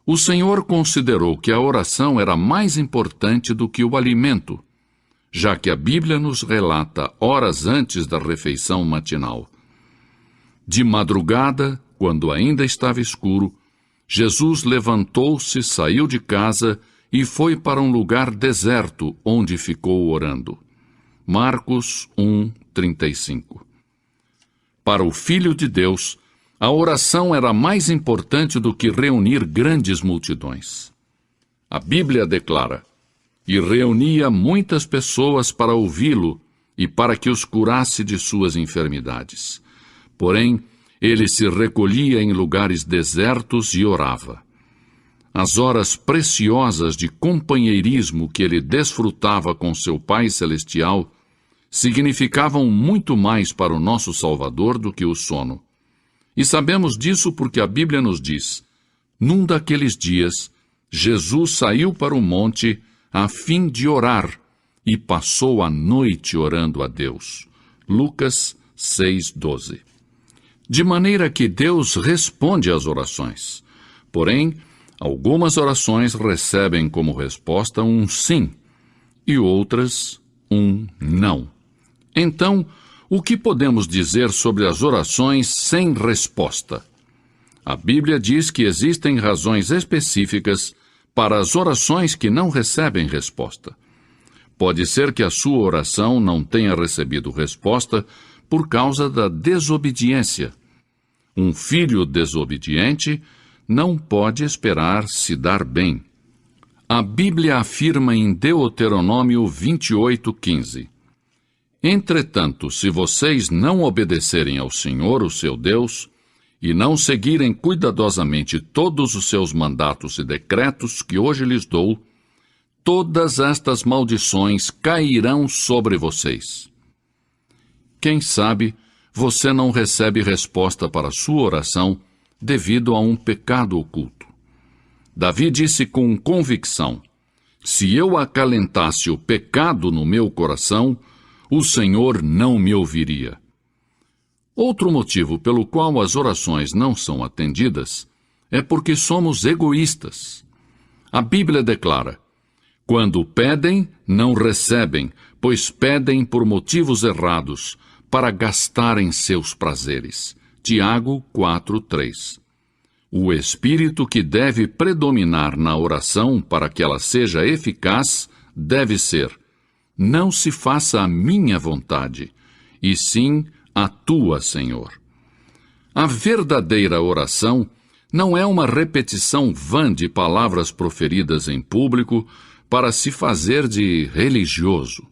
O Senhor considerou que a oração era mais importante do que o alimento, já que a Bíblia nos relata horas antes da refeição matinal. De madrugada, quando ainda estava escuro, Jesus levantou-se, saiu de casa e foi para um lugar deserto, onde ficou orando. Marcos 1:35. Para o Filho de Deus, a oração era mais importante do que reunir grandes multidões. A Bíblia declara: "E reunia muitas pessoas para ouvi-lo e para que os curasse de suas enfermidades. Porém, ele se recolhia em lugares desertos e orava." As horas preciosas de companheirismo que ele desfrutava com seu Pai Celestial significavam muito mais para o nosso Salvador do que o sono. E sabemos disso porque a Bíblia nos diz: "Num daqueles dias, Jesus saiu para o monte a fim de orar e passou a noite orando a Deus." Lucas 6:12. De maneira que Deus responde às orações. Porém, algumas orações recebem como resposta um sim e outras um não. Então, o que podemos dizer sobre as orações sem resposta? A Bíblia diz que existem razões específicas para as orações que não recebem resposta. Pode ser que a sua oração não tenha recebido resposta por causa da desobediência. Um filho desobediente não pode esperar se dar bem. A Bíblia afirma em Deuteronômio 28:15: "Entretanto, se vocês não obedecerem ao Senhor, o seu Deus, e não seguirem cuidadosamente todos os seus mandatos e decretos que hoje lhes dou, todas estas maldições cairão sobre vocês." Quem sabe você não recebe resposta para sua oração devido a um pecado oculto. Davi disse com convicção: "Se eu acalentasse o pecado no meu coração, o Senhor não me ouviria." Outro motivo pelo qual as orações não são atendidas é porque somos egoístas. A Bíblia declara: "Quando pedem, não recebem, pois pedem por motivos errados, para gastarem seus prazeres." Tiago 4:3. O espírito que deve predominar na oração para que ela seja eficaz deve ser: "Não se faça a minha vontade, e sim a tua, Senhor." A verdadeira oração não é uma repetição vã de palavras proferidas em público para se fazer de religioso.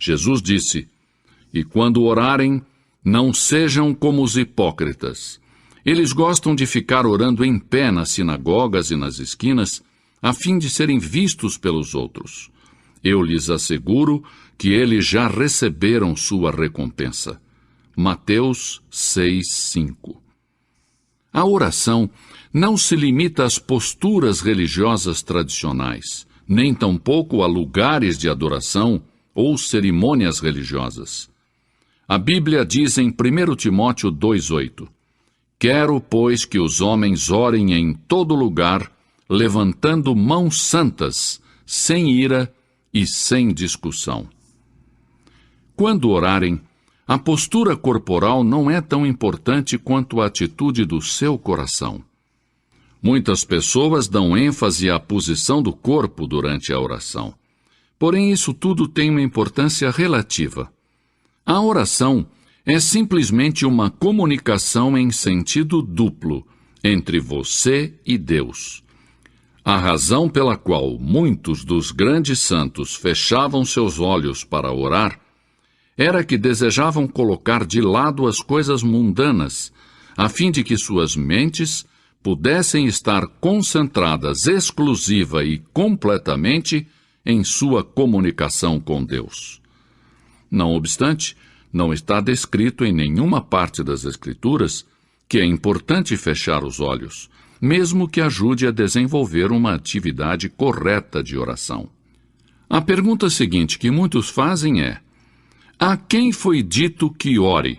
Jesus disse: "E quando orarem, não sejam como os hipócritas. Eles gostam de ficar orando em pé nas sinagogas e nas esquinas, a fim de serem vistos pelos outros. Eu lhes asseguro que eles já receberam sua recompensa." Mateus 6:5. A oração não se limita às posturas religiosas tradicionais, nem tampouco a lugares de adoração ou cerimônias religiosas. A Bíblia diz em 1 Timóteo 2:8: "Quero, pois, que os homens orem em todo lugar, levantando mãos santas, sem ira e sem discussão." Quando orarem, a postura corporal não é tão importante quanto a atitude do seu coração. Muitas pessoas dão ênfase à posição do corpo durante a oração. Porém, isso tudo tem uma importância relativa. A oração é simplesmente uma comunicação em sentido duplo entre você e Deus. A razão pela qual muitos dos grandes santos fechavam seus olhos para orar era que desejavam colocar de lado as coisas mundanas, a fim de que suas mentes pudessem estar concentradas exclusiva e completamente em sua comunicação com Deus. Não obstante, não está descrito em nenhuma parte das Escrituras que é importante fechar os olhos, mesmo que ajude a desenvolver uma atividade correta de oração. A pergunta seguinte que muitos fazem é: a quem foi dito que ore?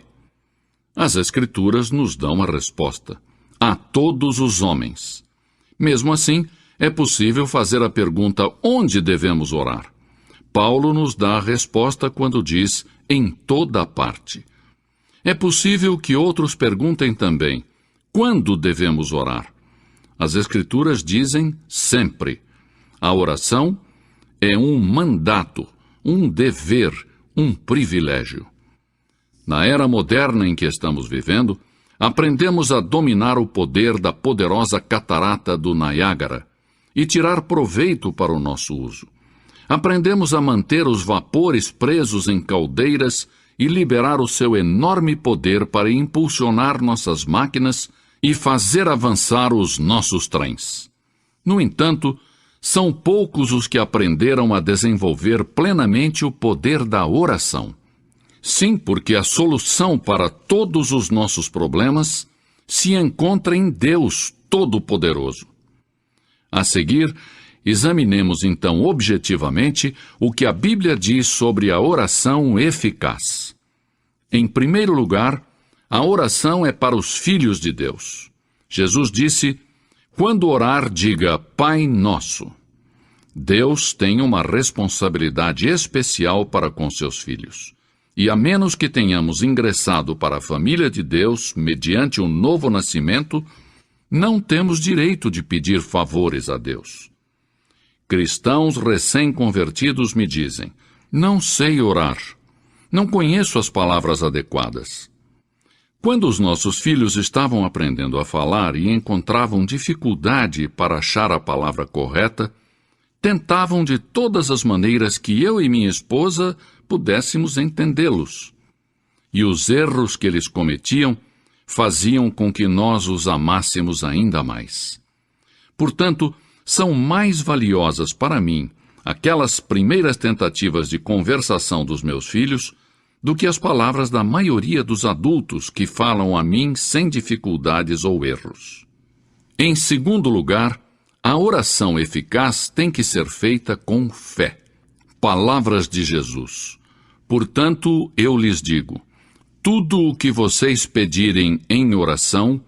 As Escrituras nos dão a resposta: a todos os homens. Mesmo assim, é possível fazer a pergunta onde devemos orar. Paulo nos dá a resposta quando diz em toda parte. É possível que outros perguntem também quando devemos orar. As Escrituras dizem sempre. A oração é um mandato, um dever, um privilégio. Na era moderna em que estamos vivendo, aprendemos a dominar o poder da poderosa catarata do Niágara e tirar proveito para o nosso uso. Aprendemos a manter os vapores presos em caldeiras e liberar o seu enorme poder para impulsionar nossas máquinas e fazer avançar os nossos trens. No entanto, são poucos os que aprenderam a desenvolver plenamente o poder da oração. Sim, porque a solução para todos os nossos problemas se encontra em Deus Todo-Poderoso. A seguir, examinemos então objetivamente o que a Bíblia diz sobre a oração eficaz. Em primeiro lugar, a oração é para os filhos de Deus. Jesus disse: quando orar, diga Pai Nosso. Deus tem uma responsabilidade especial para com seus filhos. E a menos que tenhamos ingressado para a família de Deus mediante um novo nascimento, não temos direito de pedir favores a Deus. Cristãos recém-convertidos me dizem: não sei orar, não conheço as palavras adequadas. Quando os nossos filhos estavam aprendendo a falar e encontravam dificuldade para achar a palavra correta, tentavam de todas as maneiras que eu e minha esposa pudéssemos entendê-los. E os erros que eles cometiam faziam com que nós os amássemos ainda mais. Portanto, são mais valiosas para mim aquelas primeiras tentativas de conversação dos meus filhos do que as palavras da maioria dos adultos que falam a mim sem dificuldades ou erros. Em segundo lugar, a oração eficaz tem que ser feita com fé. Palavras de Jesus. Portanto, eu lhes digo, tudo o que vocês pedirem em oração,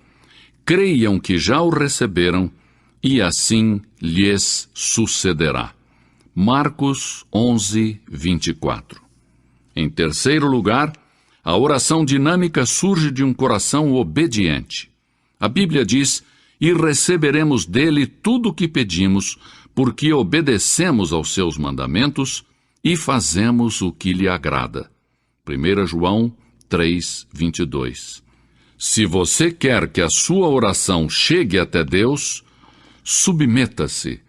creiam que já o receberam, e assim lhes sucederá. Marcos 11, 24. Em terceiro lugar, a oração dinâmica surge de um coração obediente. A Bíblia diz: e receberemos dele tudo o que pedimos, porque obedecemos aos seus mandamentos e fazemos o que lhe agrada. 1 João 3, 22. Se você quer que a sua oração chegue até Deus, submeta-se,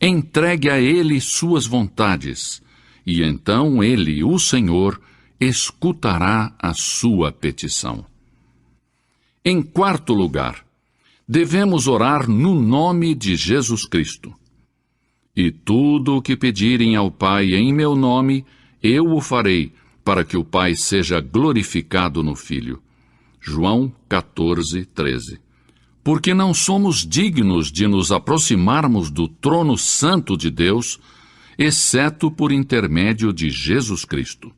entregue a Ele suas vontades, e então Ele, o Senhor, escutará a sua petição. Em quarto lugar, devemos orar no nome de Jesus Cristo. E tudo o que pedirem ao Pai em meu nome, eu o farei, para que o Pai seja glorificado no Filho. João 14, 13. Porque não somos dignos de nos aproximarmos do trono santo de Deus, exceto por intermédio de Jesus Cristo.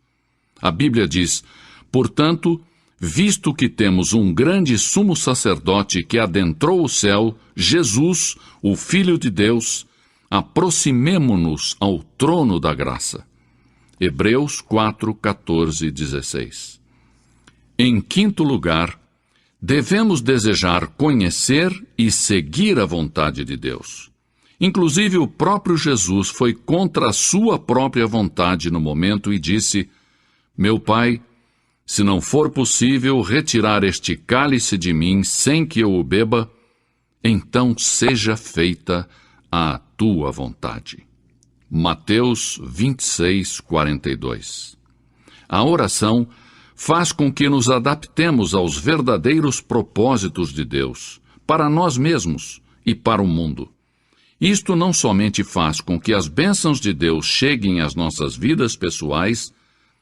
A Bíblia diz: portanto, visto que temos um grande sumo sacerdote que adentrou o céu, Jesus, o Filho de Deus, aproximemo-nos ao trono da graça. Hebreus 4, 14 e 16. Em quinto lugar, devemos desejar conhecer e seguir a vontade de Deus. Inclusive, o próprio Jesus foi contra a sua própria vontade no momento e disse: meu Pai, se não for possível retirar este cálice de mim sem que eu o beba, então seja feita a tua vontade. Mateus 26, 42. A oração faz com que nos adaptemos aos verdadeiros propósitos de Deus, para nós mesmos e para o mundo. Isto não somente faz com que as bênçãos de Deus cheguem às nossas vidas pessoais,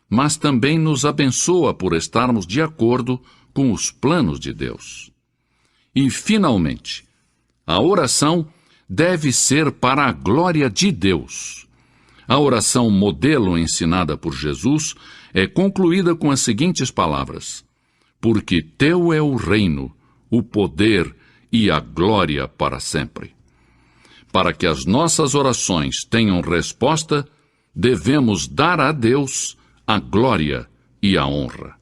mas também nos abençoa por estarmos de acordo com os planos de Deus. E, finalmente, a oração deve ser para a glória de Deus. A oração modelo ensinada por Jesus é concluída com as seguintes palavras: porque teu é o reino, o poder e a glória para sempre. para que as nossas orações tenham resposta, devemos dar a Deus a glória e a honra.